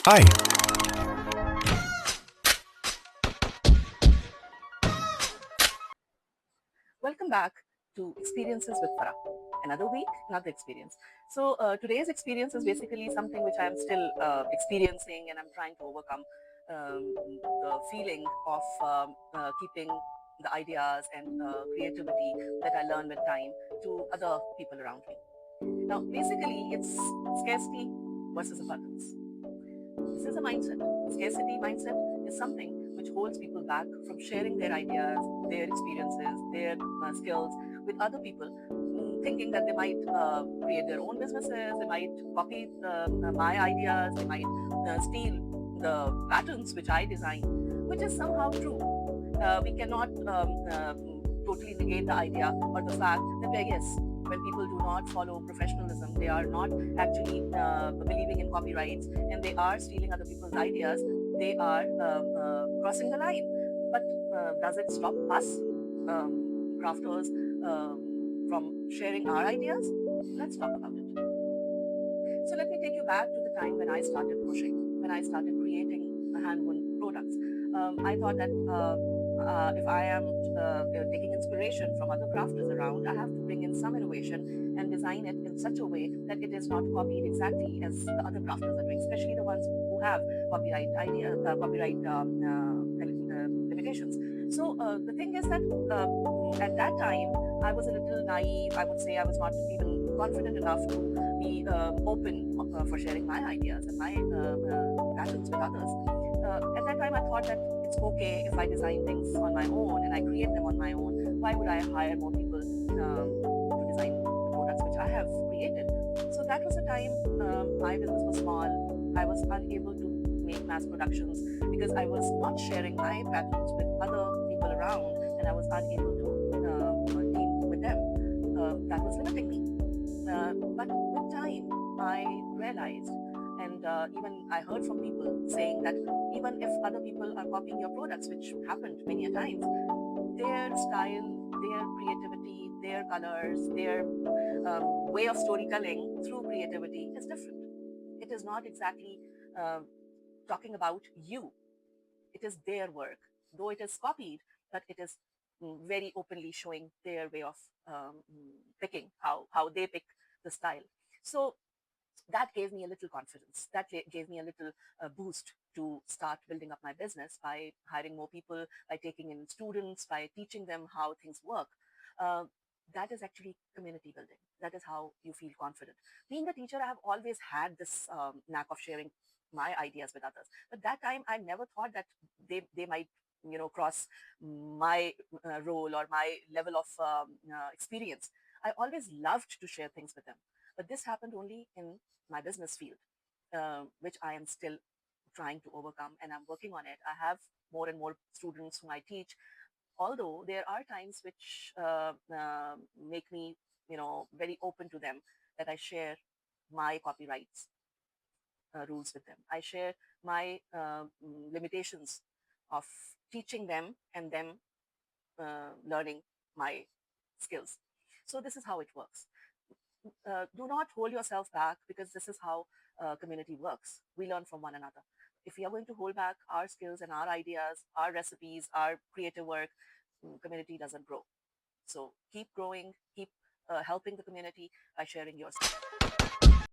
Hi. Welcome back to Experiences with Farah. Another week, another experience. Today's experience is basically something which I'm still experiencing and I'm trying to overcome the feeling of keeping the ideas and creativity that I learn with time to other people around me. Now, basically, it's scarcity versus abundance. This is a mindset. Scarcity mindset is something which holds people back from sharing their ideas, their experiences, their skills with other people, thinking that they might create their own businesses, they might copy my ideas, they might steal the patterns which I design, which is somehow true. We cannot totally negate the idea or the fact that, yes, when people do not follow professionalism, they are not actually believing in copyrights and they are stealing other people's ideas, they are crossing the line. But does it stop us, crafters, from sharing our ideas? Let's talk about it. So let me take you back to the time when I started pushing, when I started creating hand-woven products. I thought that if I am taking inspiration from other crafters around, I have to bring in some innovation and design it in such a way that it is not copied exactly as the other crafters are doing, especially the ones who have copyright limitations. The thing is that at that time, I was a little naive. I would say I was not even confident enough to be open for sharing my ideas and my passions with others. At that time, I thought that it's okay if I design things on my own and I create them on my own. Why would I hire more people to design the products which I have created? So that was a time my business was small. I was unable to make mass productions because I was not sharing my patterns with other people around and I was unable to team with them. That was limiting me. But with time, I realized, and even I heard from people saying that even if other people are copying your products, which happened many a times, their style, their creativity, their colors, their way of storytelling through creativity is different. It is not exactly talking about you. It is their work, though it is copied, but it is very openly showing their way of picking how they pick the style. So that gave me a little confidence. That gave me a little boost to start building up my business by hiring more people, by taking in students, by teaching them how things work. Uh, that is actually community building. That is how you feel confident. Being a teacher, I have always had this knack of sharing my ideas with others. But that time, I never thought that they might cross my role or my level of experience. I always loved to share things with them, but this happened only in my business field, which I am still trying to overcome and I'm working on it. I have more and more students whom I teach, although there are times which make me, very open to them, that I share my copyrights rules with them. I share my limitations of teaching them and them learning my skills. So this is how it works. Do not hold yourself back because this is how community works. We learn from one another. If we are going to hold back our skills and our ideas, our recipes, our creative work, community doesn't grow. So keep growing, keep helping the community by sharing your skills.